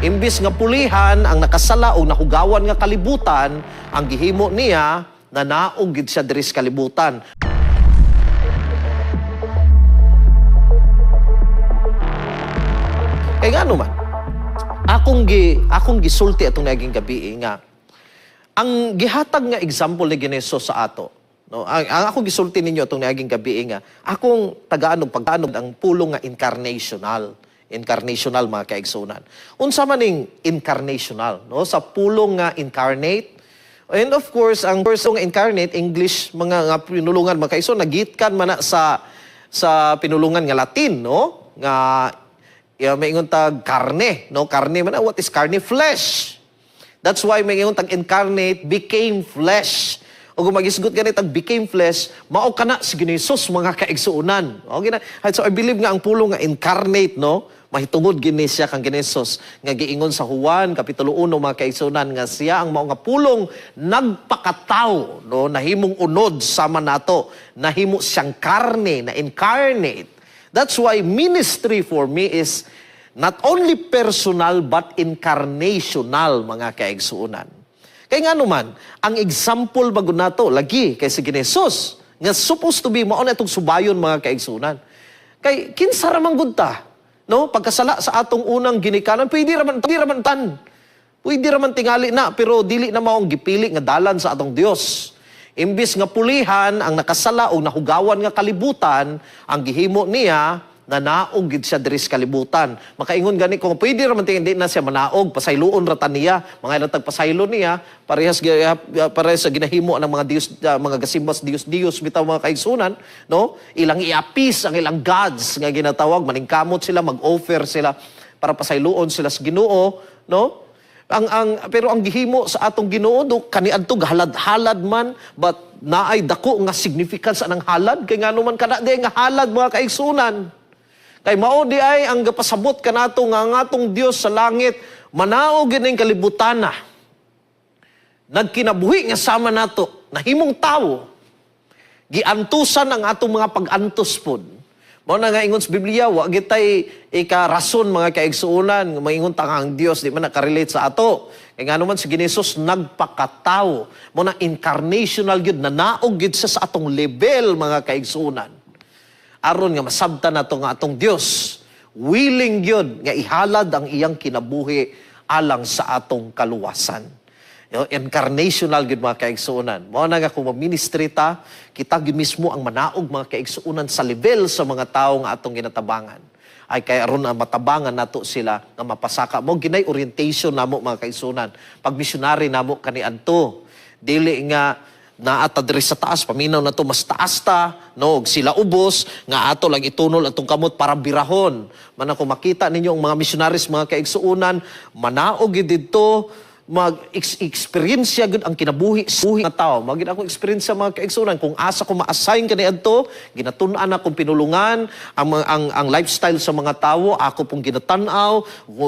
Imbis nga pulihan ang nakasala o nahugawan nga kalibutan, ang gihimo niya na naog gid siya diri sa kalibutan. Kaya nga naman, akong gisulti atong naging gabi nga, ang gihatag nga example ni Gineso sa ato, no? Ang akong gisulti ninyo atong naging gabi nga, akong pag-anog ang pulong nga incarnational mga kaigsunan. Unsa man ning incarnational, no? Sa pulong nga incarnate. And of course, ang person nga incarnate, English, mga pinulungan, mga kaigsunan, nagitkan man na sa pinulungan nga Latin, no? Nga, may ingon tag karne, no? Karne man, what is karne? Flesh. That's why may ingon tag incarnate became flesh. O kung magisgot ganit ang became flesh, mao kana si Ginesus mga kaigsuunan. Okay na. So I believe nga ang pulong nga incarnate, no? Mahitungod gini siya kang Ginesus nga giingon sa Juan kapitulo 1 mga kaigsuunan nga siya ang mao nga pulong nagpakataw, no? Nahimong unod sama nato, nahimo siyang karne, na incarnate. That's why ministry for me is not only personal but incarnational mga kaigsuunan. Kaya nga naman, ang example bago nato lagi kay si Ginesus nga supposed to be mao na itong subayon mga kaigsuunan. Kay kinsa ra man gud ta, no? Pagkasala sa atong unang ginikanan, pwede raman tingali na pero dili na maong gipili nga dalan sa atong Dios. Imbis nga pulihan ang nakasala o nahugawan nga kalibutan, ang gihimo niya na naog gid siya diri sa kalibutan. Makaingon gani kung pwede ra man tingin di na siya manaog, pasayloon ra ta niya, mga ilang tagpasaylo niya, parehas sa ginahimo ng mga Dios, mga gasimbas Dios bitaw mga kaigsunan, no? Ilang iapis ang ilang gods nga ginatawag, maningkamot sila, mag-offer sila para pasayloon sila sa Ginoo, no? Pero ang gihimo sa atong Ginoo do kaniadto halad-halad man, but naay dako nga significance anang halad kay ngano man kada di nga halad mga kaigsunan. Kay mao di ay ang gapasabot kanato nga ang atong Dios sa langit manaog gining kalibutan na. Nagkinabuhi nga sama nato, nahimong tawo. Giantusan ang atong mga pag-antos pod. Mao na nga ingon sa Biblia, wa gitay ika-rason mga kaigsuunan, maingon ta ang Dios di man nakarelate sa ato. Kaya nga naman si Ginesus nagpakatao. Mao na incarnational gyud, na naog gyud sa atong level mga kaigsuunan. Aron nga masabtan nato nga atong Dios, willing gyud nga ihalad ang iyang kinabuhi alang sa atong kaluwasan. Incarnational gid mga kaigsuunan. Mao na nga kung ministry ta, kita gyud mismo ang manaog mga kaigsuunan sa level sa mga tawo nga atong ginatabangan. Ay kay aron ang matabangan nato sila nga mapasaka mo ginay orientation namo mga kaigsuunan. Pag missionary namo kaniadto, dili nga naata diri sa taas, paminaw na to mas taas ta, no, sila ubos, nga ato lang itunol atong kamot para birahon. Man ako makita ninyo ang mga missionaries, mga kaigsuunan, manaog gid didto, mag-experience gud ang kinabuhi nga tao. Magid ako experience sa mga kaigsuunan kung asa ko ma-assign kaniadto, ginatun-an akong pinulungan ang lifestyle sa mga tawo, ako pong ginatan-aw,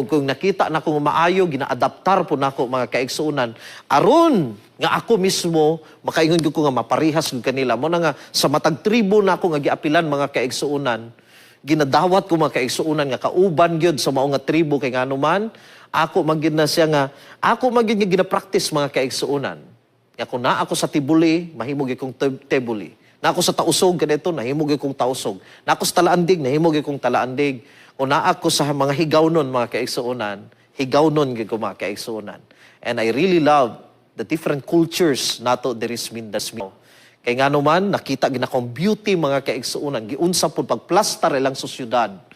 kung nakita na ko maayo, gina-adaptar po nako mga kaigsuunan. Aron nga ako mismo makaingon ko nga maparihas gud kanila. Mo na nga sa matag tribo na ako nga giapilan mga kaigsuunan, ginadawat ko mga kaigsuunan nga kauban gyud sa mao nga tribo kay ngano man ako magid na siya nga ako magid nga gina-practice mga kaigsuunan. Nga kung na ako sa tibuli, mahimog akong tibuli. Na ako sa tausog kadto, nahimog akong tausog. Na ako sa talaandig, nahimog akong talaandig. Kung na ako sa mga higawnon mga kaigsuunan, higawnon gid ko mga kaigsuunan. And I really love the different cultures nato there is Mindanao. Kay ngano man nakita gid akong beauty mga kaigsuunan, giunsa pud pagplastar ilang sosyudad.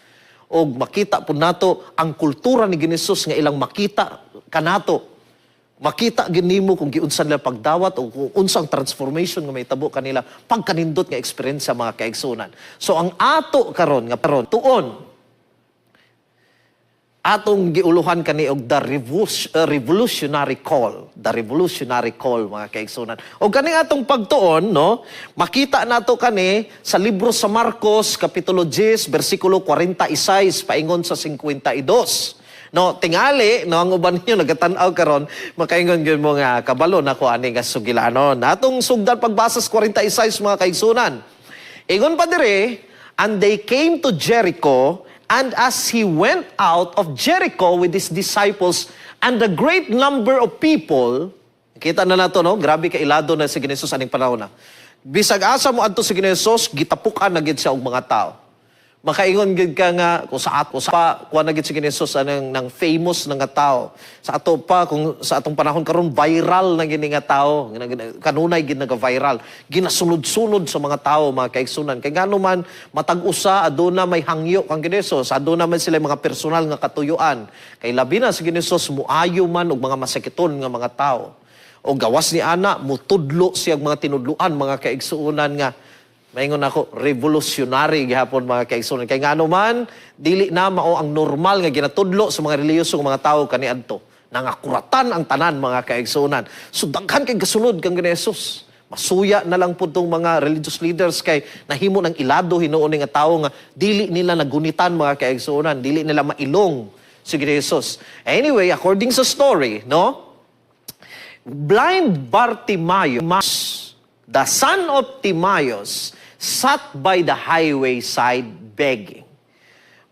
O makita po nato ang kultura ni Ginesus nga ilang makita kanato. Makita ginimo kung giunsa nila pagdawat o kung unsang transformation nga may tabo kanila pagkanindot nga experience sa mga kaigsuunan. So ang ato karon tuon atong giuluhan kani og the revolutionary call, mga kaigsuunan. O kani atong pagtuon, no, makita nato kani sa libro sa Marcos kapitulo 10 bersikulo 46 paingon sa 52. No, tingali no ang uban ninyo nagatan-aw karon, makaingon gyud mo nga kabalo nako ani nga sugilanon. Atong sugdan pagbasa sa 46 mga kaigsuunan. Ingon pa dire, and they came to Jericho, And as he went out of Jericho with his disciples and a great number of people, kita na nato, no? Grabe kailado na si Ginesus aning panahon na. Bisag asa mo adto si Ginesus, gitapukan na gid siya og mga tao. Makaingon gid ka nga kung sa ato pa kuha na gid si Ginesus ng famous na nga tao. Sa ato pa kung sa atong panahon karon viral na gini nga tao, kanunay gid naga-viral. Ginasunod-sunod sa mga tao, mga kaigsunan. Kay ngano man matag usa aduna may hangyo kang Ginesus, aduna man sila mga personal nga katuyuan. Kay labi na si Ginesus muayo man og mga masakiton nga mga tao. O gawas ni ana mutudlo siyang mga tinudluan, mga kaigsuunan nga maingon ako, revolutionary gihapon mga kaigsunan. Kay nga man, dili na mao ang normal nga ginatudlo sa mga reliyosong mga tao kaniadto. Nangakuratan ang tanan mga kaigsunan. So daghan kay gasunod kang Ginesus. Masuya na lang po itong mga religious leaders kay nahimo ng ilado hinuon nga tao nga dili nila nagunitan mga kaigsunan, dili nila mailong si Ginesus. Anyway, according sa story, no? Blind Bartimaeus, the son of Timaeus, sat by the highway side begging.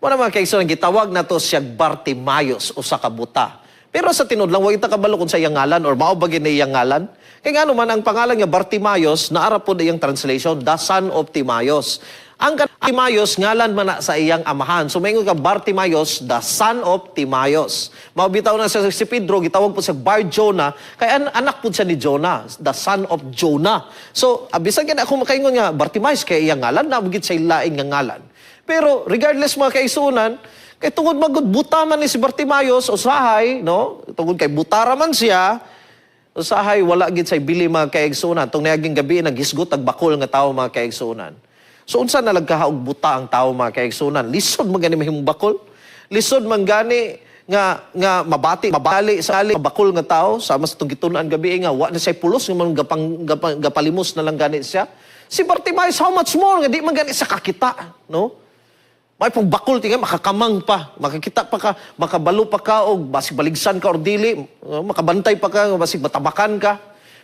Muna mga kaigsunan, gitawag na to siya Bartimaeus o sa kabuta. Pero sa tinudlang, huwag ita kabalo kung sa iyang ngalan or maubagin na iyang ngalan. Kaya nga naman, ang pangalan niya Bartimaeus, naarap po na iyang translation, the son of Timaeus. Ang Timaeus, ngalan man na sa iyang amahan. So, may ka Bartimaeus, the son of Timaeus. Mabitaw na siya si Pedro, gitawag po siya Bar Jonah, kaya anak po siya ni Jonah, the son of Jonah. So, bisan kaya ako makaingon nga, Bartimaeus, kaya iyang ngalan, nabugit sa ilaing nga ngalan. Pero, regardless mga kaisunan, kay tungod magod buta man ni si Bartimaeus, usahay, no? Tungod kay butara man siya, usahay, wala gid sa bili mga kaigsunan. Tong niaging gabi, naghisgot, nagbakol nga tao mga kaigsunan. So, unsa na lagkahaog buta ang tao mga kaigsunan? Lisod man gani mahimong bakol. Lisod man gani nga mabati sa bakol nga tao sama sa tong gitun-an gabi nga wa na say pulos nga man gapalimos na lang gani siya. Si Bartimaeus how much more nga di man gani sa kakita, no? May pang bakol tinga makakamang pa, makakita pa ka, makabalo pa ka og basig baligsan ka or dili, makabantay pa ka basig matabakan ka.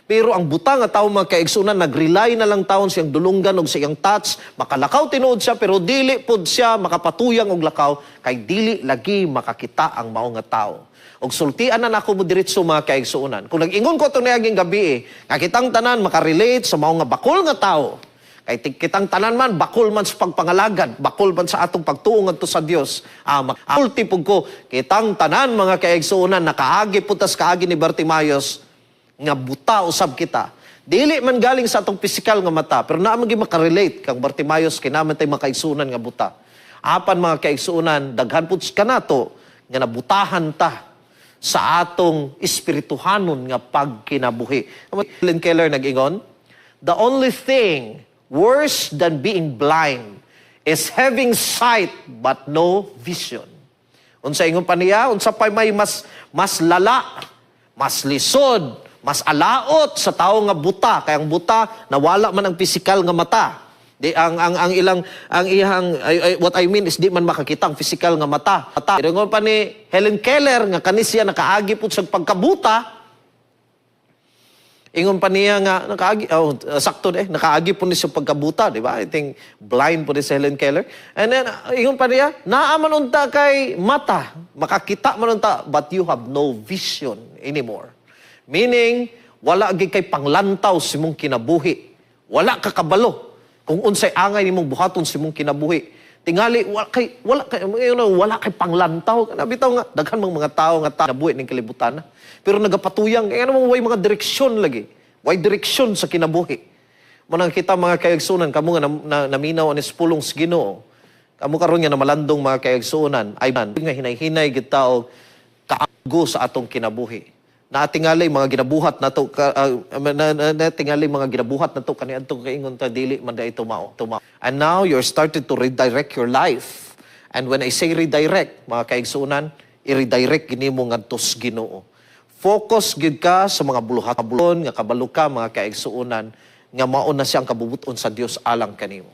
Pero ang buta nga tao mga kaigsunan, nag-rely na lang taon siyang dulunggan og siyang touch, makalakaw tinuod siya, pero dili pod siya makapatuyang og lakaw, kay dili lagi makakita ang mao nga tao. Og sultian na nako mo diretso mga kaigsunan. Kung nag-ingon ko ito niyaging gabi nga kitang tanan makarelate sa mao nga bakol nga tao, kay kitang tanan man, bakol man sa pagpangalagad, bakol man sa atong pagtuong ngadto sa Dios. Ultipog ko, kitang tanan mga kaigsunan, nakaagi putas kaagi ni Bartimaeus, nga buta usab kita. Dili man galing sa atong pisikal nga mata, pero naman gyud makarelate kang Bartimaeus kay naman tay makaigsunan nga buta. Apan mga kaigsunan, daghan pud kanato nga nabutahan ta sa atong espirituhanon nga pagkinabuhi. Helen Keller nag-ingon, the only thing worse than being blind is having sight but no vision. Unsa ingon pa niya, unsa pa may mas lala, mas lisod, mas alaot sa tao nga buta, kay ang buta nawala man ang pisikal nga mata. Di what I mean is di man makakita ang pisikal nga mata. Ingon pa ni Helen Keller nga kani siya nakaagi pud sa pagkabuta. Ingon pa niya nga nakaagi sakto nakaagi pud ni sa pagkabuta, di ba? I think blind pud si Helen Keller. And then ingon pa niya, naa man unta kay mata, makakita man unta but you have no vision anymore. Meaning, wala gid kay panglantaw si mong kinabuhi. Wala ka kabalo kung unsay angay nimong buhaton si mong kinabuhi. Tingali wala kay panglantaw. Nabitaw nga daghan mga tao nga nabuhi ning kalibutan. Pero nagapatuyang kay ano way mga direksyon lagi. Way direksyon sa kinabuhi. Manang kita mga kaigsunan kamo nga naminaw anis pulong sa Ginoo. Kamo karon nga namalandong mga kaigsunan ay nga hinay-hinay gid taog kaago sa atong kinabuhi. Natingali mga ginabuhat nato natingali mga ginabuhat nato kaniadto kaingon ta dili man dai tumao. And now you're started to redirect your life. And when I say redirect, mga kaigsunan, i-redirect gini mo ngadto sa Ginoo. Focus gid ka sa mga buluhat-bulon nga kabalo ka mga kaigsunan nga mao na siyang kabubuton sa Dios alang kanimo.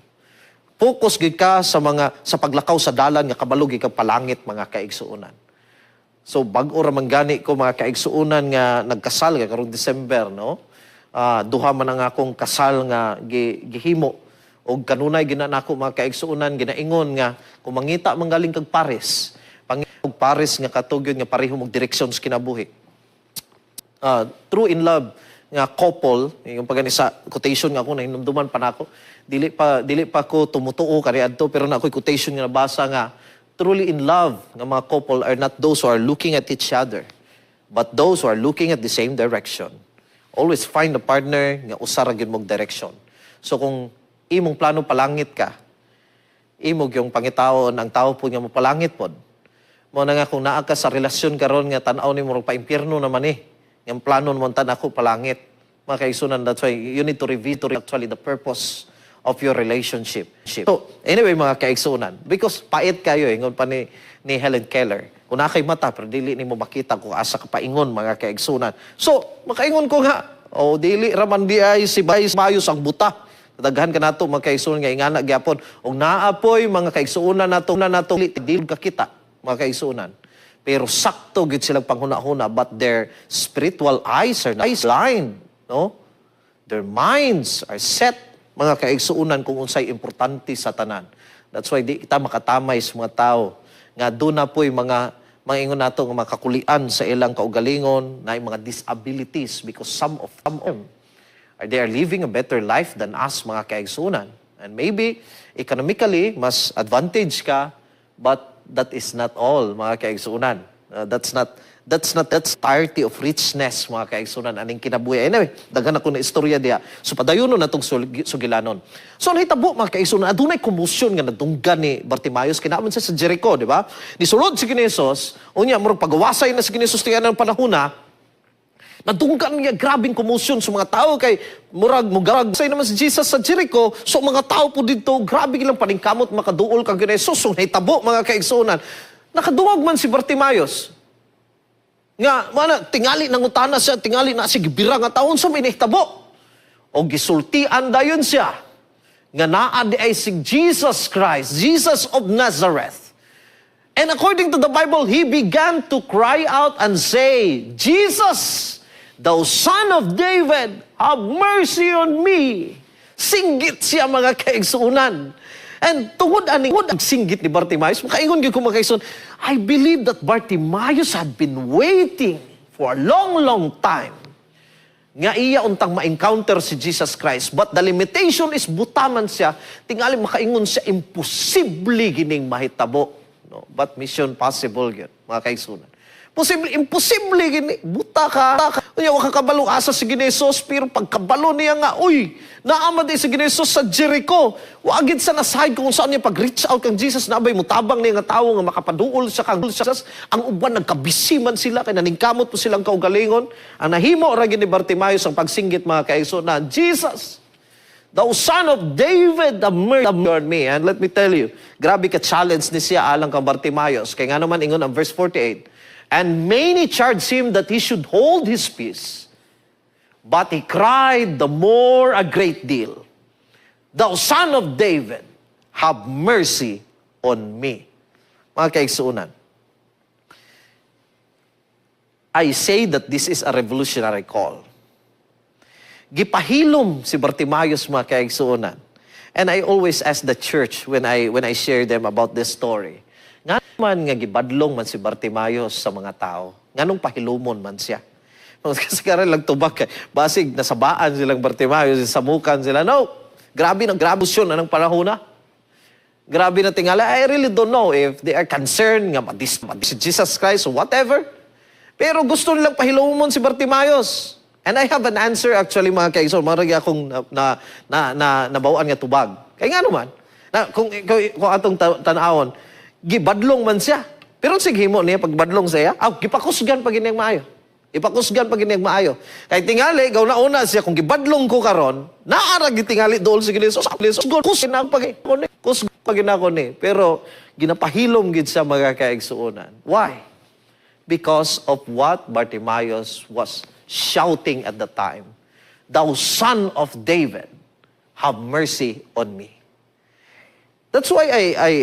Focus gid ka sa paglakaw sa dalan nga kabalo gid ka palangit mga kaigsunan. So, bag-o raman gani ko mga kaigsuunan nga nagkasal karong December, no? Duha man ang akong kasal nga gihimo O kanunay ginanako mga kaigsuunan, ginaingon nga, kung mangita manggaling kag pares, pangitag pares nga katugyon nga pareho mong direksyon sa kinabuhi. True in love nga couple, yung paganisa quotation nga ako na hinumduman pa nako, dili pa ko tumutuo kaniadto pero na ako'y quotation nga nabasa nga, truly in love nga mga couple are not those who are looking at each other, but those who are looking at the same direction. Always find a partner nga usara gyud mong direction. So kung imong plano palangit ka, imog yung pangitaon, ang tao po nga mo palangit pod. Mo na nga kung naa ka sa relasyon karon nga tan-aw nimo pa impyerno naman yung plano mo tan ako palangit. Mga kaigsunan, that's why you need to review actually the purpose of your relationship. So, anyway mga kaigsunan, because pait kayo, ingon pa ni Helen Keller, kung nakay mata, pero dili ni mo makita kung asa ka paingon mga kaigsunan. So, makaingon ko nga, dili raman di ay si Bayos ang buta. Daghan ka nato mga kaigsunan nga ingana gyapon. Og naapoy mga kaigsunan nato dili ka kita mga kaigsunan. Pero sakto gid silang panghuna-huna, but their spiritual eyes are blind, no? Their minds are set mga kaigsuunan kung unsay importante sa tanan. That's why di kita makatamay sa mga tao nga doon na po'y mga ingon nato nga makakulian sa ilang kaugalingon na mga disabilities because some of them they are living a better life than us mga kaigsuunan. And maybe economically mas advantage ka, but that is not all mga kaigsuunan. That's party of richness mga kaigsunan aning kinabuhi. Anyway, daghan ako na istorya diha. So padayonon natong sugilanon. So nahitabo mga kaigsunan, adunay komosyon nga nadunggan ni Bartimaeus kinaman sa Jericho, di ba? Nisulod si Ginesos, unya murag pagawasay na si Ginesos tiyan ng panahona, nadunggan niya grabing komosyon sa mga tao kay murag say naman si Jesus sa Jericho, so mga tao po dito grabe ilang paningkamot makaduol kang Ginesos. So nahitabo mga kaigsunan, nakaduwag man si Bartimaeus. Nga, tingali nang utana siya, tingali na si gibira nga taon sa may nahitabo. O gisultian dayon siya. Nga naadi ay si Jesus Christ, Jesus of Nazareth. And according to the Bible, he began to cry out and say, Jesus, thou son of David, have mercy on me. Singgit siya mga kaigsuunan. And tungod ang singgit ni Bartimaeus, makaingon gyud ko mga kaigsuunan, I believe that Bartimaeus had been waiting for a long, long time nga iya untang ma-encounter si Jesus Christ. But the limitation is butaman siya, tingali makaingon siya, imposible gining mahitabo. No? But mission possible yun, mga kaigsuunan. Imposible gini, buta ka. Unya, wakakabalong asa si Ginesos, pero pagkabalo niya nga, naamad si Ginesos sa Jericho. Wagid sa nasahid kung saan niya pag-reach out kang Jesus, nabay mutabang niya nga tao nga makapaduol sa kang Jesus. Ang uban, nagkabisiman sila, kaya naningkamot po silang kaugalingon. Ang nahimo, ragin ni Bartimaeus ang pagsinggit mga kaigsuunan, Jesus, thou son of David, have mercy on me. And let me tell you, grabe ka-challenge ni siya alang kang Bartimaeus. Kaya nga naman ingon ang verse 48, and many charged him that he should hold his peace. But he cried the more a great deal, thou son of David, have mercy on me. Mga kaigsuunan, I say that this is a revolutionary call. Gipahilom si Bartimaeus mga kaigsuunan. And I always ask the church when I share them about this story, nga man nga gibadlong man si Bartimaeus sa mga tao. Nganong pahilumon man siya. Kasi karon lang tubak kay basig nasabaan silang Bartimaeus, samukan sila. No, grabe siya anong panahon na. Grabe na tingala. I really don't know if they are concerned nga si Jesus Christ or whatever. Pero gusto nilang pahilumon si Bartimaeus. And I have an answer actually mga kaigsoon. Maragi akong nabawaan nga tubag. Kaya nga naman, kung atong tanawon, gibadlong man siya. Pero sige mo niya, pagbadlong siya, gipakusgan pag iniyang maayo. Ipakusgan pag iniyang maayo. Kaya tingali, gaw na una siya, kung gibadlong ko karon, naarag tingali dool sa Ginesos. Kusgan pag inako ni. Pero ginapahilom gid sa mga kaigsuonan. Why? Because of what Bartimaeus was shouting at the time. Thou son of David, have mercy on me. That's why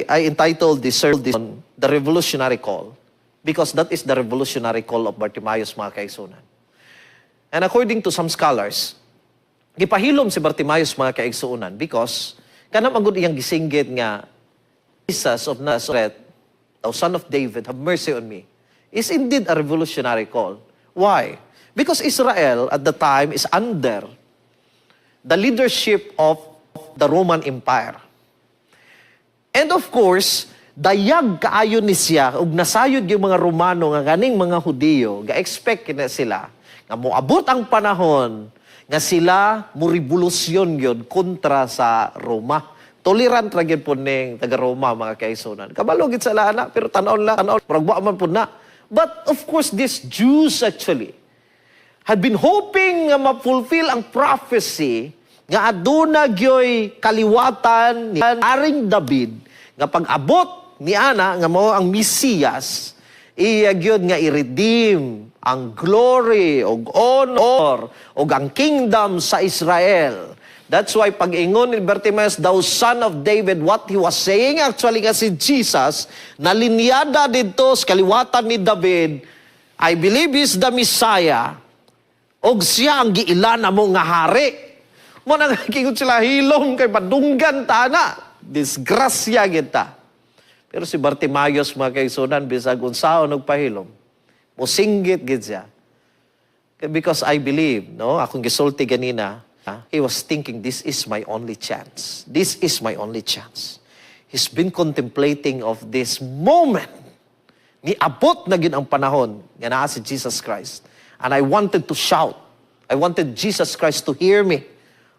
I entitled this sermon, The Revolutionary Call, because that is the revolutionary call of Bartimaeus mga kaigsunan. And according to some scholars, gipahilom si Bartimaeus mga kaigsunan because Kana magud iyang gisinggit nga, Jesus of Nazareth, thou son of David, have mercy on me, is indeed a revolutionary call. Why? Because Israel at the time is under the leadership of the Roman Empire. And of course, dayag kaayo ni siya, ug nasayod yung mga Romano nga ganing mga Hudiyo, ga-expect na sila, nga moabot ang panahon, nga sila muribolusyon yun kontra sa Roma. Tolerant ra gyud po ning taga-Roma, mga kaigsunan. Kabalogit sa lana, pero tanaw paragwa man po na. But of course, these Jews actually had been hoping nga ma-fulfill ang prophecy nga aduna gyoy kaliwatan ni Haring David nga pag-abot ni ana nga mao ang Mesiyas, iya gyud nga i-redeem ang glory og honor og ang kingdom sa Israel. That's why pag-ingon ni Bartimaeus, thou son of David, what he was saying actually nga si Jesus, nalinyada dito sa kaliwatan ni David, I believe he's the Messiah, og siya ang giilan mo nga hari. Mo nang kingon sila hilom kay padunggan tana. Disgrasya kita. Pero si Bartimaeus, mga kaigsunan, bisag unsaon og pahilom, musinggit gid siya. Because I believe, no, akong gisulti ganina, he was thinking, this is my only chance. This is my only chance. He's been contemplating of this moment. Niabot na gid ang panahon nga naa si Jesus Christ. And I wanted to shout. I wanted Jesus Christ to hear me.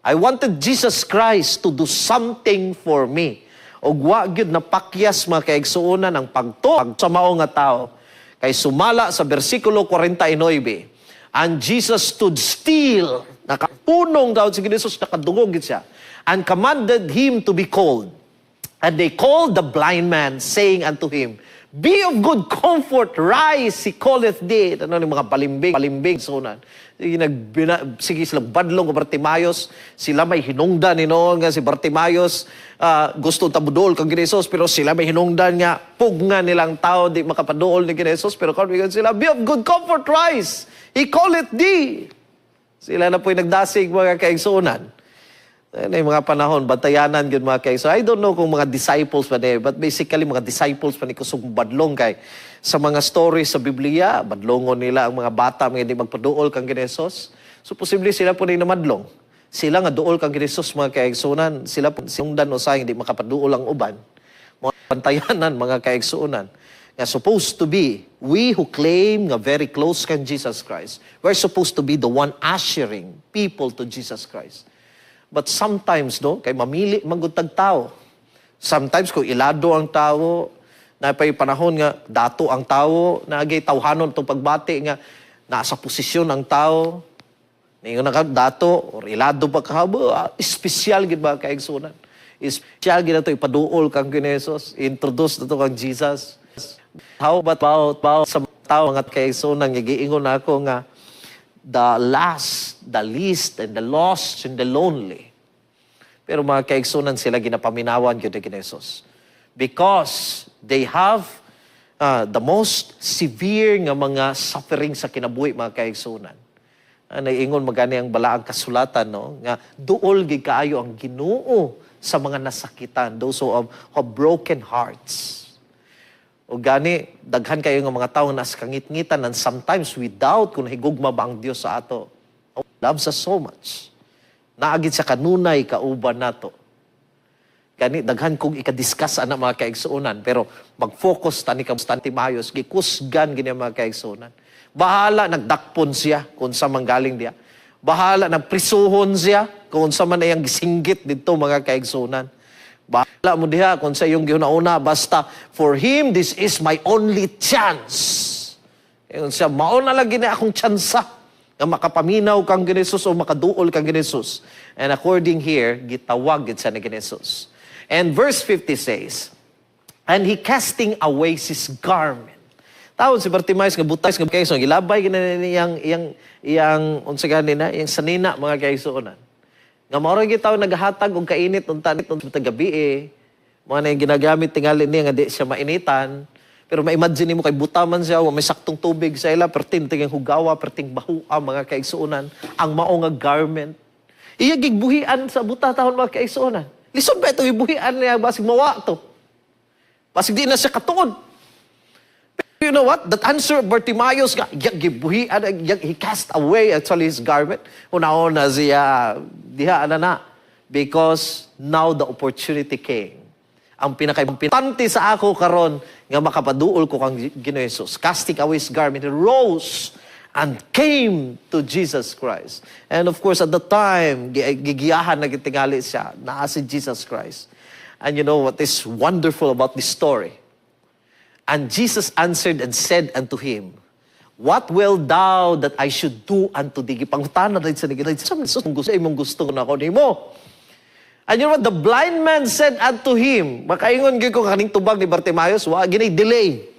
I wanted Jesus Christ to do something for me. Og wa gyud napakyas mga kaigsuonan ang pagtuo sa mao nga tao. Kay sumala sa bersikulo 49, and Jesus stood still, nakapunong daw si Jesus, nakadungog gid siya, and commanded him to be called. And they called the blind man, saying unto him, be of good comfort, rise, he calleth thee. Ano ni mga balimbing, sunan. Sige sila badlong ko Bartimaeus, sila may hinungdan ni noon nga si Bartimaeus, gusto tabudol kang Ginesos, pero sila may hinungdan nga, pugna nilang tao, di makapaduol ni Ginesos, pero kung sila, be of good comfort, rise, he calleth thee. Sila na po'y nagdasig mga kaigsunan. Ano yung mga panahon, bantayanan yun mga kaigsunan. I don't know kung mga disciples pa niya, but basically mga disciples pa ni kusong badlong kay sa mga stories sa Biblia, badlongon nila ang mga bata, mga hindi magpaduol kang Ginesos. So posible sila po na madlong. Sila nga duol kang Ginesos mga kaigsunan, sila po sinungdan o sayang hindi makapaduol ang uban. Mga bantayanan mga kaigsunan. Nga supposed to be, we who claim nga very close kang Jesus Christ, we're supposed to be the one ushering people to Jesus Christ. But sometimes, no, kay mamili magutag tao. Sometimes kung ilado ang tao, na pa'y panahon nga dato ang tao, nagay tawhanon itong pagbati nga nasa posisyon ang tao, ngayon na dato, or ilado pa kahaba, espesyal gid ba kaigsunan? Espesyal gid na ito, ipaduol kang Ginesos, introduce na ito kang Jesus. How about sa tao mga kaigsunan, giingon na ako nga, the last, the least, and the lost, and the lonely. Pero mga kaigsunan sila ginapaminawan yun ni Ginesos. Because they have the most severe nga mga suffering sa kinabuhi, mga kaigsunan. Naiingon magani ang balaang kasulatan, no? Nga duol gid kaayo ang Ginoo sa mga nasakitan, those who have broken hearts. O gani, daghan kayo ng mga tao na kangit-ngitan and sometimes we doubt kung higugma ba ang Diyos sa ato. Loves us so much. Naagid sa kanunay kauban nato. Gani, daghan kong ikadiscuss ana mga kaigsuonan, pero mag-focus tani ka Bartimaeus, gikusgan gini mga kaigsuonan. Bahala nagdakpon siya kung sa manggaling diya. Bahala nagprisuhon siya kung sa man ayang gisinggit dito mga kaigsuonan. Bahala mo diha kung sa iyong gihunauna, basta for him, this is my only chance. Kung siya, mauna lagi na akong tsansa na makapaminaw kang Ginesus o makaduol kang Ginesus. And according here, gitawag sa ni Ginesus. And verse 50 says, and he casting away his garment. Tawon si Bartimaeus nga butay nga kaigsuon, gilabay iyang unsa ganina, iyang sanina mga kaigsuonan. Nga maura gitaw naghatag og kainit unta gabi mo na ginagamit tingali niya nga di siya mainitan. Pero ma-imagine mo kay butaman siya, may saktong tubig sa ila, perting hugawa, perting bahua mga kaigsuonan, ang mao nga garment. Iya gigbuhian sa buta tahon mga kaigsuonan. Lisod ba ito, ibuhian niya, basig mawa to. Basig di na siya katuod. You know what? That answer of Bartimaeus, he cast away actually his garment. Una-una na siya, diha na. Because now the opportunity came. Ang pinaka-importante sa ako karon nga makapaduol ko kang Ginoong Jesus. Casting away his garment, he rose and came to Jesus Christ. And of course, at the time, gigiyahan na gitingali siya, naa si Jesus Christ. And you know what is wonderful about this story? And Jesus answered and said unto him, what will thou that I should do unto thee? Pangutana rin sa nagiging, imong gusto na ako nimo. And you know what? The blind man said unto him, makaingon ko kaning tubag ni Bartimaeus, wa gini delay,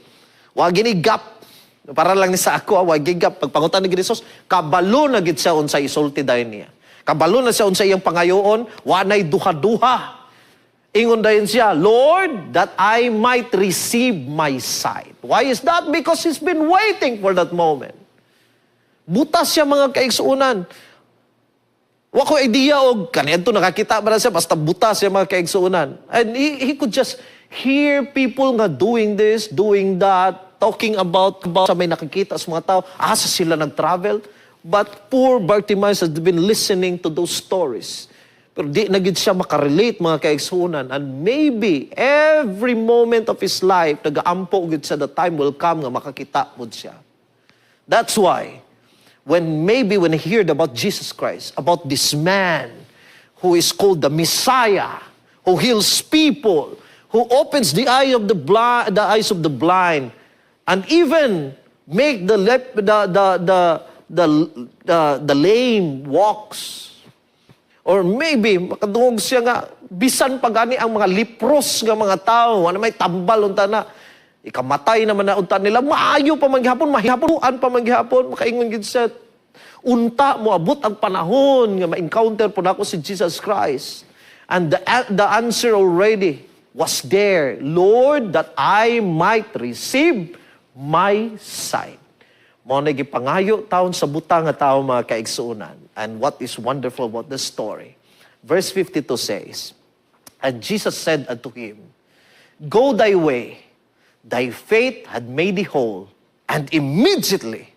wa gini gap. Para lang ni sa ako, wa gini gap. Pagpangutan ni Jesus, kabalo na gid siya unsay isulti dayon niya. Kabalo na siya unsay iyang pangayoon, wa nay duha-duha. Ingon dayon siya, Lord, that I might receive my sight. Why is that? Because he's been waiting for that moment. Butas siya mga kaigsuunan. Wa ko idea og kanento nakakita ba na siya basta butas siya mga kaigsuunan. And he could just hear people nga doing this, doing that, talking about sa may nakikita sa mga tao, asa sila nag-travel. But poor Bartimaeus has been listening to those stories. Pero di na gid siya makarelate mga kaigsuunan. And maybe every moment of his life, nag-aampo gid siya, the time will come nga makakita mo siya. That's why, when he heard about Jesus Christ, about this man who is called the Messiah, who heals people, who opens the eyes of the blind, and even make the lame walks. Or maybe, makadungog siya nga, bisan pagani ang mga lepros nga mga tao, ano may tambal unta na, ikamatay naman na unta nila, maayo pa maghapon, mahihapuan pa maghapon, makaingon gid siya, unta mo abot ang panahon nga ma-encounter po na ako si Jesus Christ. And the answer already was there, Lord, that I might receive my sight. Mao na gipangayo taon sa butang nga tawo mga kaigsuunan. And what is wonderful about this story? Verse 52 says, and Jesus said unto him, go thy way, thy faith had made thee whole. And immediately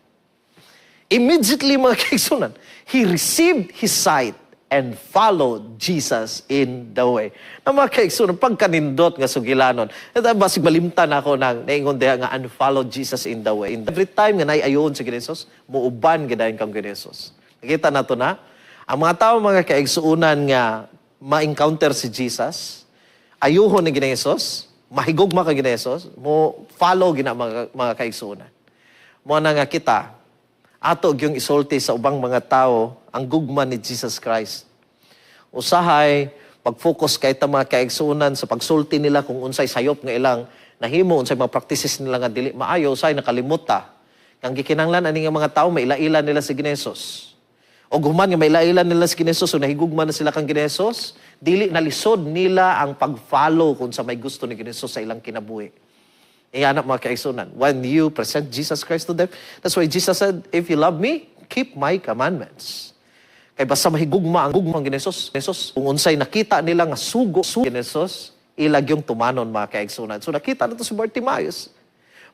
mga kaigsuunan, he received his sight and followed Jesus in the way. Ang mga kaigsuunan, pagkanindot nga sugilanon, ito basig malimtan ako nang naingon diha nga and followed Jesus in the way. Every time nga naiayon si Jesus, muuban gidayon kang Jesus. Nakita na to na, ang mga tao mga kaigsuunan nga ma-encounter si Jesus, ayuhon ni Jesus, mahigugma ka Jesus, mo follow gina mga kaigsuunan. Mo na nga kita, ato yung isulti sa ubang mga tao ang gugma ni Jesus Christ. Usahay, pag-focus kay ta mga kaigsuunan sa pagsulti nila kung unsay sayop nga ilang nahimo, unsay mga practices nila nga dili maayo, usay nakalimuta. Kang gikinanglan ani nga mga tao maila-ila nila si Jesus. O guman nga maila-ila nila si Jesus o nahigugma na sila kang Jesus, dili nalisod nila ang pag-follow kung sa may gusto ni Jesus sa ilang kinabuhi. Iyanap mga kaigsuunan. When you present Jesus Christ to them, that's why Jesus said, if you love me, keep my commandments. Kaya basta mahigugma ang gugmang Jesus, kung unsay nakita nila nga sugo Jesus, ilag yung tumanon mga kaigsuunan. So nakita na to si Bartimaeus.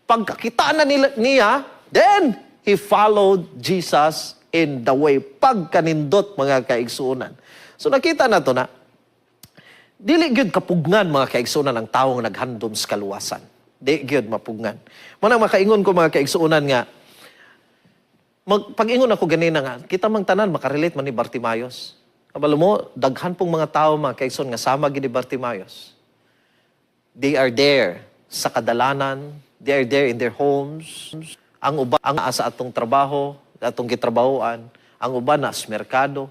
Pagkakita na niya, then he followed Jesus in the way. Pagkanindot mga kaigsuunan. So nakita na to na, dili gyud kapugnan mga kaigsuunan ang taong naghandom sa kaluwasan. Di gyud mapugnan. Manang makaingon ko mga kaigsuunan nga, pag-ingon ako ganina nga, kita mang tanan makarelate man ni Bartimaeus. Kabalo mo, daghan pong mga tao mga kaigsuon nga sama gid ni Bartimaeus. They are there sa kadalanan, they are there in their homes. Ang uban ang asa atong trabaho, atong gitrabahoan, ang uban na sa merkado.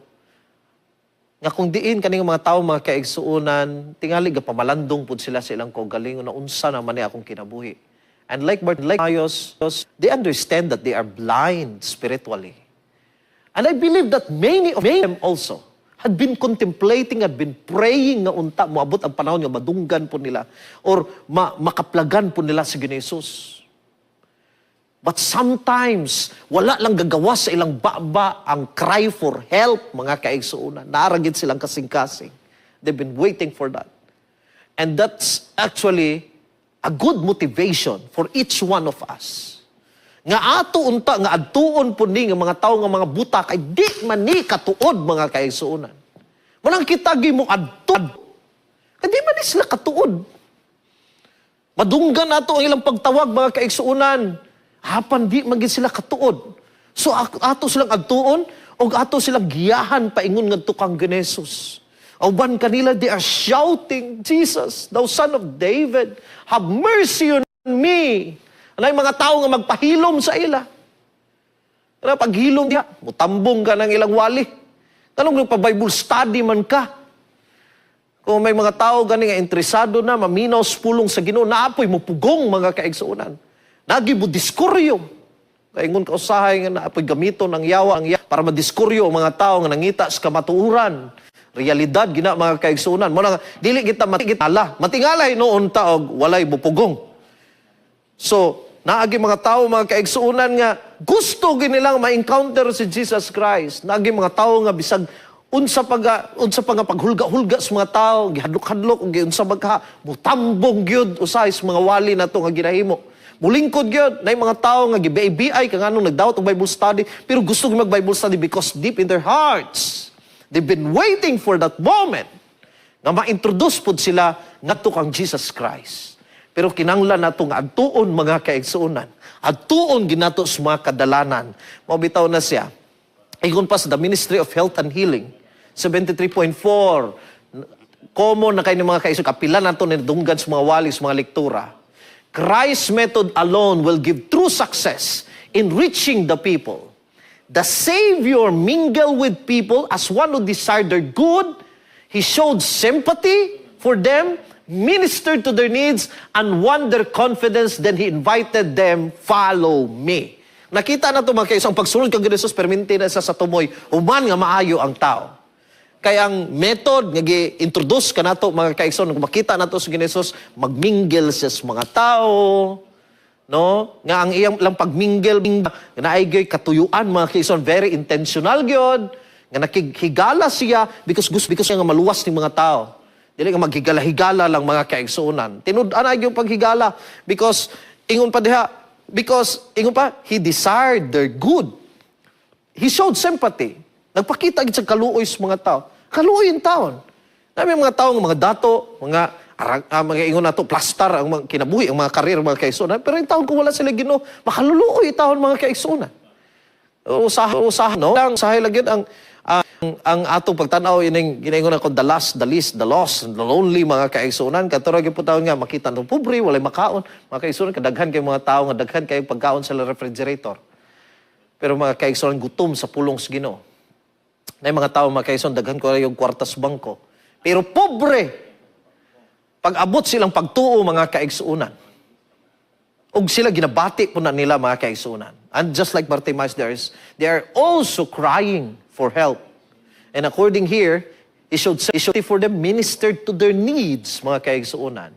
Nga kung diin kaning mga tao mga kaigsuunan, tingali pamalandong pud sila sa ilang kaugalingon na unsa naman ni akong kinabuhi. And like Bartimaeus, they understand that they are blind spiritually. And I believe that many of them also had been contemplating, had been praying nga unta moabot ang panahon nga madunggan po nila or makaplagan po nila si Jesus. But sometimes, wala lang gagawa sa ilang baba ang cry for help, mga kaigsuunan. Naaragid silang kasing-kasing. They've been waiting for that. And that's actually a good motivation for each one of us. Nga ato unta, nga adtuon po ni nga mga tao nga mga buta, kay di man ni katuod mga kaigsuonan. Walang kitagi mo adtuod. Kaya di man ni sila katuod. Madunggan nato ang ilang pagtawag mga kaigsuonan. Hapan di magin sila katuod. So ato silang adtuon, o ato silang giyahan paingon ngadto kang Ginesus. Uban kanila, they are shouting, Jesus, thou son of David, have mercy on me. Anay mga tao nga magpahilom sa ila. Ano, paghilom diya, mutambong ka ng ilang wali. Tanong pa-Bible study man ka. Kung may mga tao gani nga interesado na, maminaw pulong sa Ginoo, naapoy mo pugong mga kaigsuonan. Nagi mo diskuryo. Kaingon ka usahay nga naapoy gamito ng yawa para madiskuryo ang mga tao nga nangita sa kamatuuran. Realidad gina mga kaigsuonan. Mo nga dili kita matingala. Matingalay noon taog walay bupugong. So, naagi mga tao mga kaigsuonan nga gusto ginilang ma-encounter si Jesus Christ. Naagi mga tao nga bisag unsa pa nga paghulga-hulga sa mga tao, gihadlok-hadlok ug unsa magka mutambong gyud usahay sa mga wali nato nga ginahimo. Mulingkod gyud nay mga tao nga giBI kanganong nagdawat og Bible study pero gusto gyud mag-Bible study because deep in their hearts they've been waiting for that moment na ma-introduce po sila ngadto kang Jesus Christ. Pero kinanglan nato nga adtuon mga kaigsuonan. Adtuon ginato sa mga kadalanan. Mabitaw na siya. Ingon pa sa The Ministry of Health and Healing, 73.4. Common na kayo ng mga kaigsuonan. Kapila nato ni dunggan sa mga wali, sa mga lektura. Christ's method alone will give true success in reaching the people. The Savior mingled with people as one who desired their good. He showed sympathy for them, ministered to their needs, and won their confidence. Then He invited them, follow me. Nakita na ito mga kaisang pagsulod kang Ginesus, perminti na sa tumoy, human nga maayo ang tao. Kaya ang method nga gi-introduce ka na ito mga kaisang, kung makita na ito sa Ginesus, magmingle siya sa mga tao, no? Nga ang iyang lang pagmingle na ay katuyuan mga kaison very intentional gyud nga nakighigala siya because siya nga maluwas ning mga tao. Dili nga maghigala-higala lang mga kaigsuonan. Tinud-an ay yung paghigala because ingon pa he desired their good. He showed sympathy. Nagpakita gid sa kaluoy sa mga tao. Kaluoy yung taon. May mga tao mga dato, mga ingon na to, plastar ang mga kinabuhi, ang mga karir, mga kaigsuonan. Pero yung taon kung wala sila Ginoo, makaluluoy yung taon mga kaigsuonan. Usahan, no? Usahay lang yun ang atong pagtanaw, ginaingon ako, the last, the least, the lost, the lonely, mga kaigsuonan. Katurag yung taon nga, makita ng pobre, walay makaon. Mga kaigsuonan, kadaghan kayo mga tao, nga daghan kayo pagkaon sa refrigerator. Pero mga kaigsuonan, gutom sa pulong sa Ginoo. Na mga tao, mga kaigsuonan, daghan ko yung kwartas bangko. Pero pobre, pag-abot silang pagtuo mga kaigsuonan. Og sila ginabati po na nila mga kaigsuonan. And just like Bartimaeus, they are also crying for help. And according here, he showed for them, ministered to their needs mga kaigsuonan,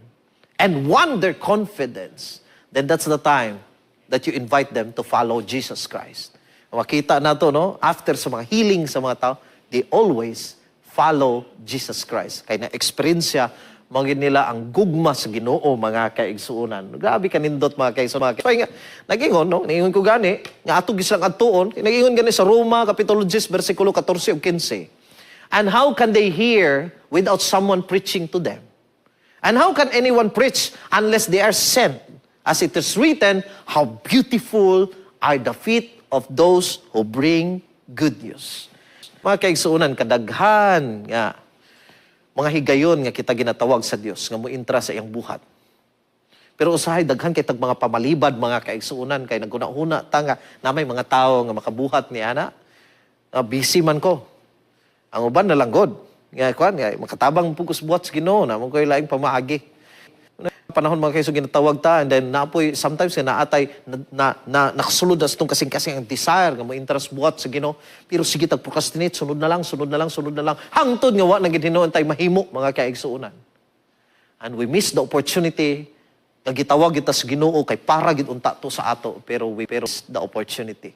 and won their confidence. Then that's the time that you invite them to follow Jesus Christ. Makita na to, no? After sa mga healing sa mga tao, they always follow Jesus Christ. Kaya na-experience siya, magin nila ang gugma sa Ginoo mga kaigsuonan. Grabe kanindot mga kaigsuonan. Kaya nga, nag-ingon, no? Nag-ingon ko gani, nga atong gislang atuon, nag-ingon gani sa Roma, Kapitulo 10, versikulo 14 o 15. And how can they hear without someone preaching to them? And how can anyone preach unless they are sent? As it is written, how beautiful are the feet of those who bring good news. Mga kaigsuonan, kadaghan nga, mga higayon nga kita ginatawag sa Dios nga mointra sa iyang buhat. Pero usahay daghan kay tag mga pamalibad mga kaigsuonan kay naguna-una ta nga na may mga tawo nga makabuhat ni ana. Busy man ko. Ang uban na lang god. Nga kuan nga makatabang pugos buhat sa Ginoo na mo koy laing pamaagi. Panahon mga kaigsuonan ginatawag ta and then napoy sometimes nga naatay nakasulod as tong kasing-kasing ang desire nga mointra sa buhat sa Ginoo. Pero sige tag procrastinate sunod na lang hangtod nga wa na gid hinuon tay mahimo mga kaigsuonan. And we miss the opportunity nga gitawag kita sa Ginoo kay para gid unta to sa ato pero we miss the opportunity.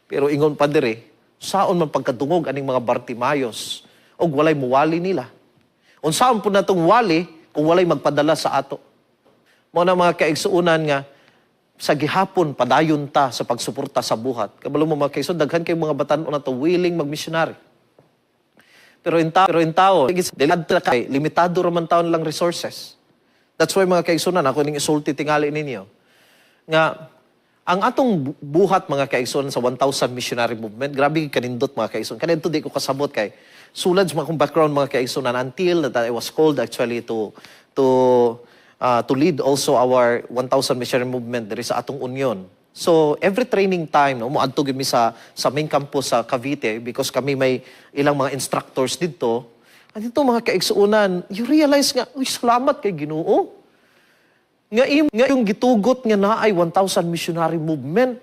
Pero ingon pa diri, saon man pagkadungog aning mga Bartimaeus og walay muwali nila. Unsaon po natong wali kung walay magpadala sa ato. Mao na mga kaigsuunan nga sa gihapon padayon ta sa pagsuporta sa buhat. Kabalo mo mga kaigsuon, daghan kay mga batan-o na to willing mag-missionary. Pero in taon, limitado raman taon lang resources. That's why mga kaigsuunan, ako ning isulti tingali ninyo, nga ang atong buhat mga kaigsuunan sa 1,000 missionary movement, grabe kanindot mga kaigsuunan. Kanindot di ko kasabot kay sulad sa mga kong background mga kaigsuunan until that I was called actually to lead also our 1,000 missionary movement there sa atong union. So every training time, no, moadto gid mi sa main campus sa Cavite because kami may ilang mga instructors dito. At dito mga kaigsuunan, you realize nga, uy, salamat kay Ginoo. Nga yung gitugot nga naay 1,000 missionary movement.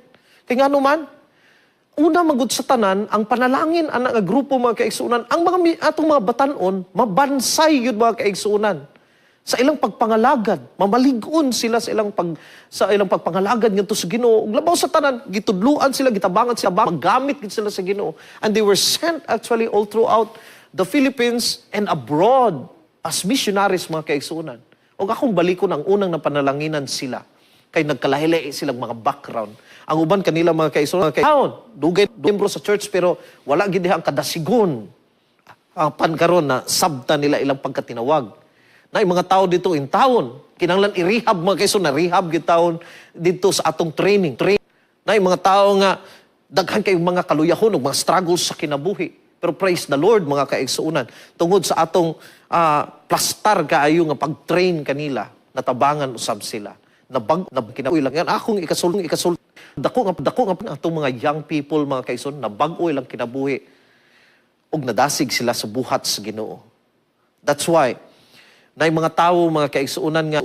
Kaya nga naman, una magud sa tanan, ang panalangin ana nga grupo mga kaigsuunan, ang mga atong mga batanon, mabansay yun mga kaigsuunan. Sa ilang pagpangalagad, mamalig-on sila sa ilang pagpangalagad ngadto sa Ginoo. Ug labaw sa tanan, gitudluan sila, gitabangan sila, magamit gid sila sa Ginoo. And they were sent actually all throughout the Philippines and abroad as missionaries mga kaigsuunan. Ug akong balikon ang unang napanalanginan sila kay nagkalahilay silang mga background. Ang uban kanila mga kaigsuunan, dugay membro sa church pero wala gid ang kadasigon. Ang pankaron na sabta nila ilang pagkatinawag. Na mga tao dito in town, kinahanglan i-rehab mga kaigsuunan, rehab gid taon dito sa atong training. Na mga tao nga daghan kay mga kaluyahon ug mga struggles sa kinabuhi. Pero praise the Lord mga kaigsuunan, tungod sa atong plastar kaayo nga pag-train kanila, natabangan usab sila. Kinabuhi lang yan akong ikasul dako nga atong mga young people mga kaigsuunan nabag-o ilang kinabuhi ug nadasig sila sa buhat sa Ginoo. That's why na mga tao, mga kaigsuunan nga,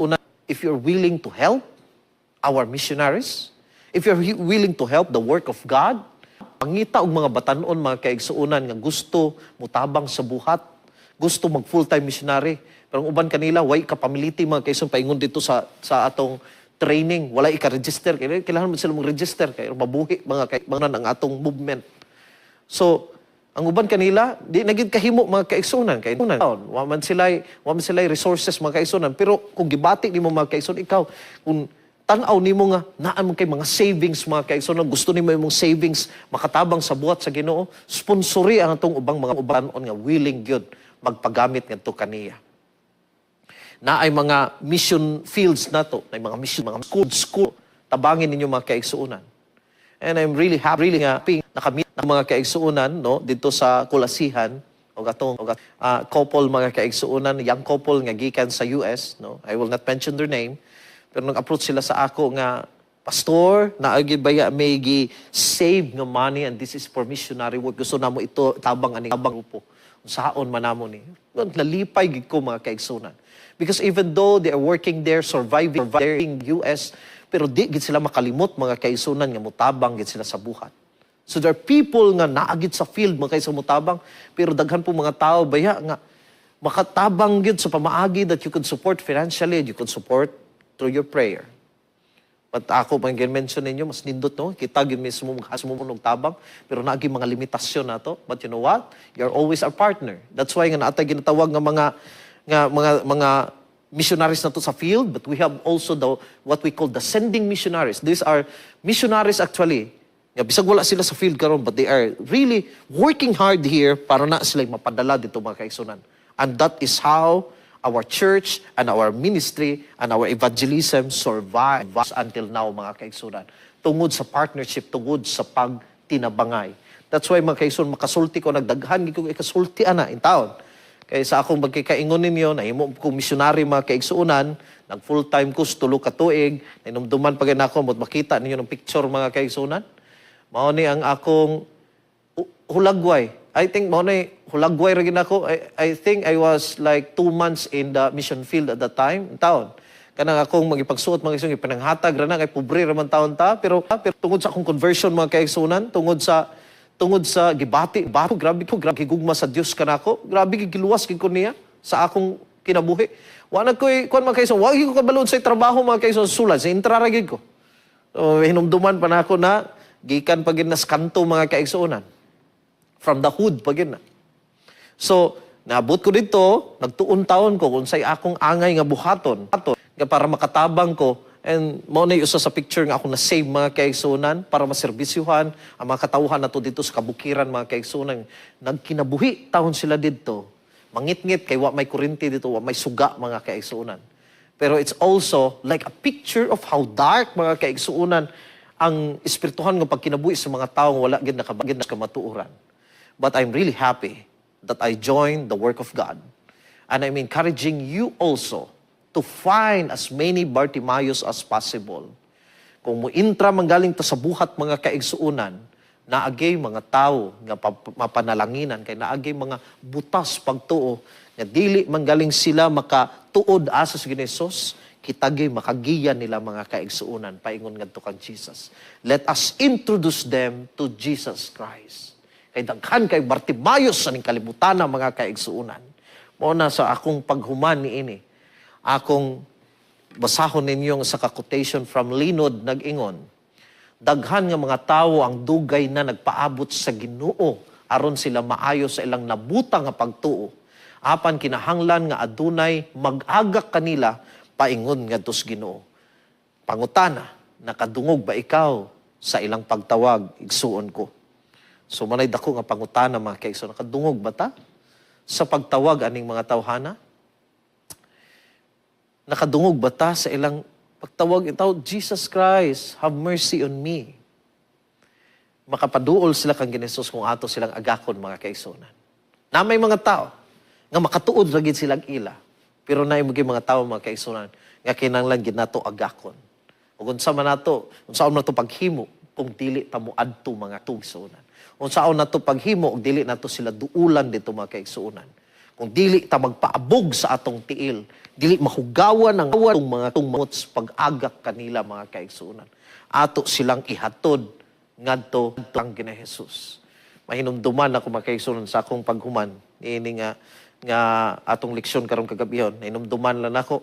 if you're willing to help our missionaries, if you're willing to help the work of God, pangita og mga batanon, mga kaigsuunan nga gusto mutabang sa buhat, gusto mag full-time missionary. Pero ang uban kanila, way kapamiliti mga kaigsuunan, paingon dito sa atong training, wala ika-register. Kailangan mo sila mag-register, kaya mabuhi mga kaigsuunan ang atong movement. So, ang uban kanila, di naging kahimo mga kaigsuunan. Wa man sila resources mga kaigsuunan. Pero kung gibati ni mo mga kaigsuunan, ikaw, kung tanaw ni mo nga, naan mo kay mga savings mga kaigsuunan, gusto ni mo yung savings, makatabang sa buhat sa Ginoo, sponsori ang itong ubang mga ubanon nga willing yun magpagamit ng to kaniya. Na ay mga mission fields na to, na mga mission, mga school, tabangin ninyo mga kaigsuunan. And I'm really happy nakamit ng mga kaigsuunan no dito sa Kulasihan o gatong couple mga kaigsuunan, young couple nga gikan sa US no. I will not mention their name, pero nag-approach sila sa ako nga, pastor, naagi baya may save nga money and this is for missionary work. Gusto namo ito tabang grupo. Saon man namo ni. Nalipay gid ko mga kaigsuunan. Because even though they are working there, surviving in US, pero di gid sila makalimot mga kaigsuunan nga mutabang gid sila sa buhat. So there are people nga naagid sa field mga kaigsuunan mutabang, pero daghan po mga tao baya nga makatabang gid sa pamaagi that you could support financially, you could support through your prayer. But ako pang mention ninyo mas nindot no, kita gid mismo maghamunog tabang, pero naagi mga limitasyon nato. But you know what? You're always our partner. That's why nga naatay ginatawag nga mga missionaries na to sa field, but we have also what we call the sending missionaries. These are missionaries actually. Bisag wala sila sa field karon, but they are really working hard here para na sila mapadala dito mga kaigsuunan. And that is how our church and our ministry and our evangelism survives until now mga kaigsuunan. Tungod sa partnership, tungod sa pagtinabangay. That's why mga kaigsuunan, makasulti ko, nagdaghan ko ikasulti ana in town. Kaya sa akong magkikaingon ninyo, nahimo kong missionary mga kaigsuunan, nag full-time ko, 3 ka tuig, inumduman pa gina ako, makita ninyo ng picture mga kaigsuunan. Mao ni ang akong hulagway. I think mao ni hulagway ra gid ako. I think I was like 2 months in the mission field at that time, in town. Kanang akong magipagsuot mga kaigsuunan, pananghatag ra na kay pobre ra man taon ta, pero tungod sa akong conversion mga kaigsuunan, tungod sa gibati, grabe gigugma sa Dios kanako. Grabe giluwas gid ko niya sa akong kinabuhi. Wa na koy kuan mga kaigsuunan, wa gyud ko kabalod sa trabaho mga kaigsuunan, sulad sa intrara gid ko. So hinumduman pa nako na gikan pa gid na sa kanto mga kaigsuunan. From the hood pa gid na. So naabot ko dito, nagtuon taon ko kung say akong angay nga buhaton. Nga para makatabang ko, and mo na usa sa picture nga ako na-save mga kaigsunan para maserbisyuhan ang mga katawhan nato dito sa kabukiran mga kaigsunan. Nagkinabuhi taon sila dito. Mangit-ngit kay wa may kuryente dito, wa may suga mga kaigsunan. Pero it's also like a picture of how dark mga kaigsunan ang espirituhan ng pagkinabuhi sa mga taong wala gid nakabagid na kamatuoran. But I'm really happy that I joined the work of God. And I'm encouraging you also to find as many Bartimayos as possible. Kung muintra manggaling ta sa buhat mga kaigsuunan, naagay mga tao nga mapanalanginan, kay naagay mga butas pagtuo, nga dili manggaling sila makatuod asa sa Ginesos, kitagay makagiyan nila mga kaigsuunan, paingon ngadto kang Jesus. Let us introduce them to Jesus Christ. Kay daghan kay Bartimayos sa ning kalibutan mga kaigsuunan. Mao na sa akong paghuman niini. Akong basahon ninyong sa quotation from Linod nag-ingon. Daghan nga mga tawo ang dugay na nagpaabot sa Ginoo aron sila maayo sa ilang nabuta nga pagtuo. Apan kinahanglan nga adunay mag-agak kanila paingon ngadto sa Ginoo. Pangutana, nakadungog ba ikaw sa ilang pagtawag igsuon ko? So manay dako nga pangutana mga kaigsuon, nakadungog ba ta sa pagtawag aning mga tawhana? Nakadungog ba ta sa ilang pagtawag itaw, Jesus Christ, have mercy on me? Makapaduol sila kang Ginesus kung ato silang agakon mga kaigsuonan. Na may mga tao nga makatuod ra gid silang ila. Pero na yung mga tao, mga kaigsunan, nga kinanglan gid nato agakon. O unsa man nato, unsaon nato paghimo, kung dili ta moadto mga kaigsunan. Unsaon nato paghimo, kung dili nato sila duulan dito mga kaigsunan. Kung dili ta magpaabog sa atong tiil, dili mahugawan ang mga tungmots pag-agak kanila mga kaigsunan. Ato silang ihatod ngadto ang Ginoong Hesus. Mahinumduman ako mga kaigsunan sa akong paghuman. Ini nga atong leksyon karong kagabihon, inumduman lang ako.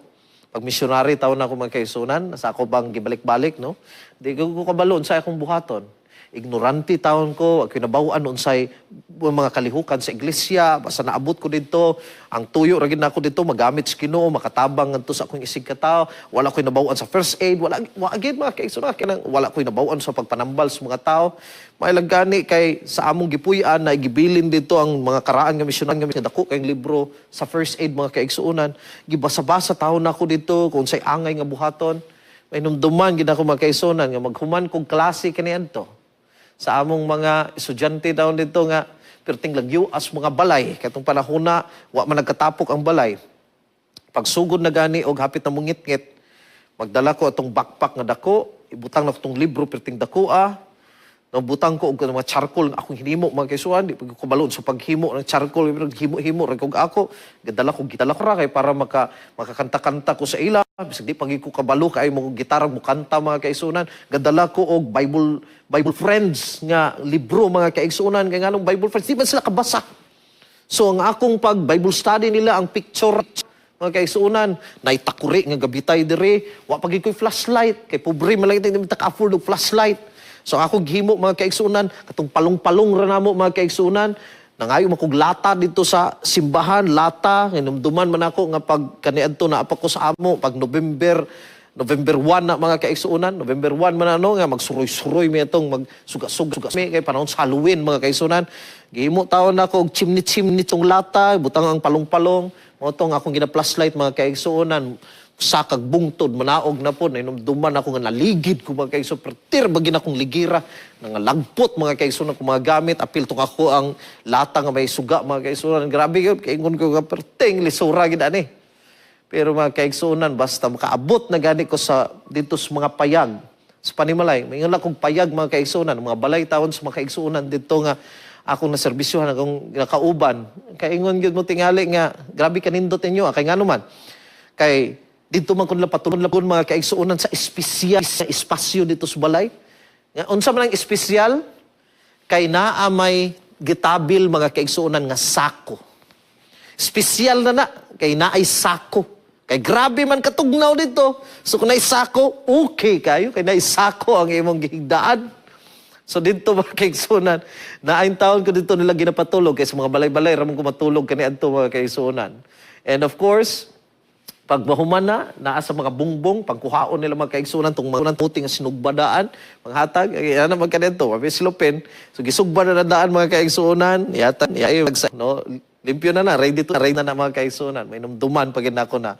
Pag missionary taon ako mga kaigsunan, sa ako bang gibalik-balik, no? Di ko kabalon sa akong buhaton. Ignorante taon ko, ako nabawan unsay mga kalihukan sa iglesia, basta naabot ko dito, ang tuyo ra gid nako dito magamit sa Ginoo, makatabang ngadto sa akong isig ka tao, wala ko'y nabawan sa first aid, wala gid mga kaigsunan, wala ko'y nabawan sa pagpanambal sa mga tao. Mailang gani kay sa among gipuy-an na gibilin dito ang mga karaan nga misyonan nga dako kay libro sa first aid mga kaigsuonan, gibasa-basa taon nako dito kung say angay nga buhaton. May numduman gid ako mga kaigsuonan nga maghuman kog klase kaniadto sa among mga estudyante daw dito nga perting lagyo as mga balay katong panahon na wa man nagkatapok ang balay. Pagsugod na gani og hapit na mungit-ngit, magdala ko atong backpack nga dako, ibutang na ko tong libro perting dakoa. Butang ko og mga charcoal nga akong hinimo mga kaigsuonan, di pag ko balon sa paghimo ng charcoal, himo-himo ra kog ako, gidala ko ra kay para makakanta-kanta ko sa ila. Bisag di pag ko kabalo kay mo gitara mo kanta mga kaigsuonan, gadala ko og Bible Friends nga libro mga kaigsuonan, kay nganong Bible Friends di man sila kabasa. So ang akong pag Bible study nila ang picture mga kaigsuonan, naitakuri nga gabitay dire, wa pag ko'y flashlight, kay pobre man lang hindi ka-afford og flashlight. So ako gihimo mga kaigsuonan, katong palong-palong ra namo mga kaigsuonan, nangayo makog lata dito sa simbahan, lata, hinumduman man ako nga pag kaniadto na apa ko sa amo pag November 1 na mga kaigsuonan, November 1 man ano nga magsuroy-suroy mi itong magsuga-suga mi kay panahon sa Halloween mga kaigsuonan. Gihimo taon na ako og chimney tong lata, butang ang palong-palong, mo tong akong gina-flashlight mga kaigsuonan. Sa kagbungtod, manaog na po, nainumduman ako nga naligid ko mga kaigsuonan, pertir bagin akong ligira, nga lagpot mga kaigsuonan ko mga gamit, apil tong ako ang lata nga may suga mga kaigsuonan. Grabe yun, kaingon ko nga perting, lisura gid ani. Pero mga kaigsuonan, basta makaabot na gani ko sa dito sa mga payag, sa Panimalay, mayroon lang kong payag mga kaigsuonan, mga balay tawon sa mga kaigsuonan dito nga akong naserbisyuhan, akong nakauban. Kaingon yun mo tingali nga, grabe kanindot ninyo, kay nga naman, kay dito man kun lapatulon mga kaigsuonan sa espesyal sa espasyo dito sa balay. Unsa man ang espesyal kay naa may gitabil mga kaigsuonan nga sako. Espesyal na kay naay sako. Kay grabe man katugnaw dito. So kung naay sako, okay kayo kay naay sako ang imong gihigdaan. So dito mga kaigsunan, naayong taon ko dito nila ginapatulog kaysa mga balay-balay, ramon ko matulog kaniadto mga kaigsunan. And of course, pag mahuman na, naa sa mga bungbong, pagkuhaon nila mga kaigsunan, itong mga puti nga sinugbadaan, mga hatag, yan naman ka dito, mabisilopin. So gisugba na daan mga kaigsunan, yata, no, limpyo na, ready na mga kaigsunan. May numduman pag ako na.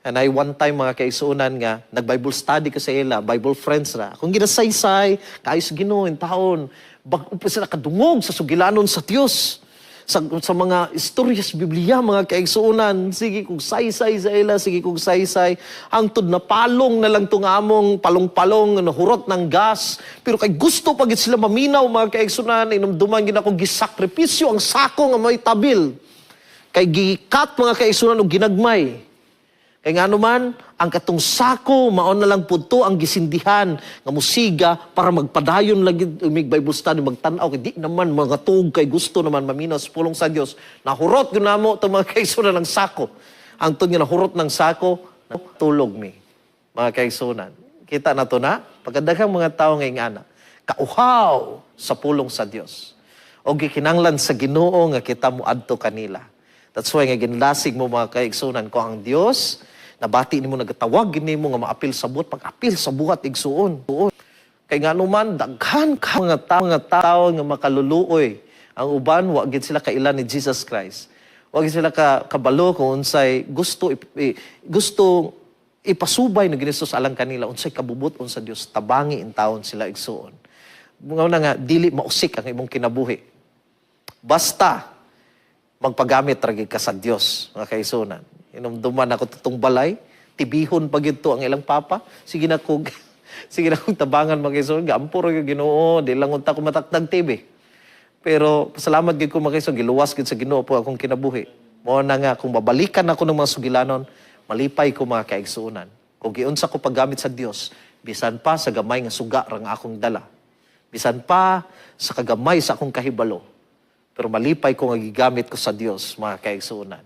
And I one time mga kaigsunan nga, nag-Bible study ko sa ila, Bible friends na. Kung ginasaysay, kaayos Ginoo in taon, bago pa sila kadungog sa sugilanon sa Diyos. Sa mga istoryas Biblia, mga kaigsunan, sige kung saysay sa ila, sige kung saysay, hangtod na palong na lang itong among palong-palong, hurot ng gas. Pero kay gusto pagit sila maminaw, mga kaigsunan, inumduman gina kong gisakripisyo ang sako nga may tabil. Kay gikat mga kaigsunan o ginagmay. Kaya nga naman, ang katong sako, maon na lang po to ang gisindihan nga musiga para magpadayon lagi umig Bible study, magtanaw. Kaya di naman mga tug kay gusto naman maminaw sa pulong sa Diyos. Nahurot yun na mo itong mga kaigsunan ng sako. Ang tun nga nahurot ng sako, tulog mi. Mga kaigsunan. Kita na to na, pagkadaghang mga tao ngayong ana, kauhaw sa pulong sa Diyos. O gikinanglan sa Ginoo nga kita mo adto kanila. That's why nga ginlasig mo mga kaigsunan ko ang Diyos, nabati ni mo nagatawag, gini mo nga maapil sa buhat, pag-apil sa buhat, igsuon. Kaya nga naman, daghan ka mga tao nga makaluluoy. Ang uban, wag sila kailan ni Jesus Christ. Wag sila kabalo kung unsay gusto ipasubay na Ginoo sa alang kanila, unsay kabubot sa Dios, tabangi in taon sila igsuon. Mga na nga, dili mausik ang imong kinabuhi. Basta, magpagamit ragi ka sa Dios, mga kaigsunan. Inumduman ako tutong balay, tibihon pag ito ang ilang papa. Sige na kong tabangan mga kaigsunan. Gampuro yung Ginoo, di lang unta ko matakdag TV. Pero salamat gid ko mga kaigsunan, giluwas gid sa Ginoo po akong kinabuhi. Mo na nga, kung babalikan ako ng mga sugilanon, malipay ko mga kaigsunan. Kung giunsa ko paggamit sa Dios, bisan pa sa gamay nga suga rang akong dala. Bisan pa sa kagamay sa akong kahibalo. Pero malipay ko nga gigamit ko sa Dios, mga kaigsunan.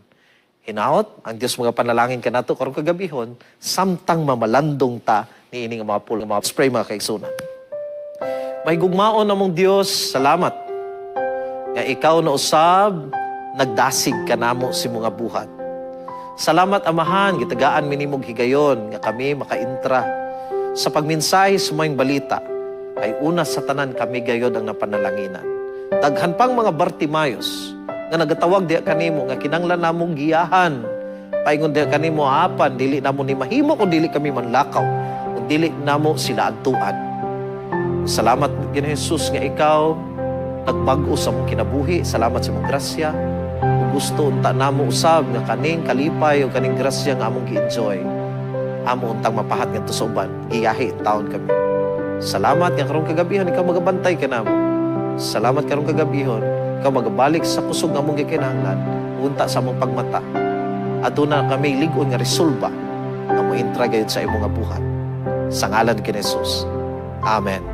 Hinaot, ang Diyos mga panalangin ka nato karong kagabihon, samtang mamalandong ta ni ining mga pulong, mga spray mga kaigsunan. May gugmaon namong Diyos, salamat. Nga ikaw na usab, nagdasig ka namo si mga buhat. Salamat Amahan, gitagaan minimog higayon, nga kami makaintra. Sa pagminsahe sa mga balita, ay una sa tanan kami gayod ang napanalanginan. Daghan pang mga Bartimayos, nga nagatawag diya kanimo, nga kinanglan namong giyahan. Paingon diya kanimo, apan, dili namo ni mahimo, kung dili kami manlakaw, kung dili namo sila adtuan. Salamat, Ginoong Jesus, nga ikaw, nagbago sa mong kinabuhi. Salamat sa mong grasya. Kung gusto, unta namo usab, nga kaning kalipay, o kaning grasya nga among gi-enjoy. Amo untang mapahat nga tusuban, giyahi taon kami. Salamat, nga karong kagabihon, ikaw magabantay ka namo. Salamat karong kagabihon, ikaw magabalik sa kusog nga mong gikinahanglan, unta sa mong pagmata. Aduna kami ligon nga resolba nga mo intra gayud sa imong nga buhat. Sa ngalan ni Jesus. Amen.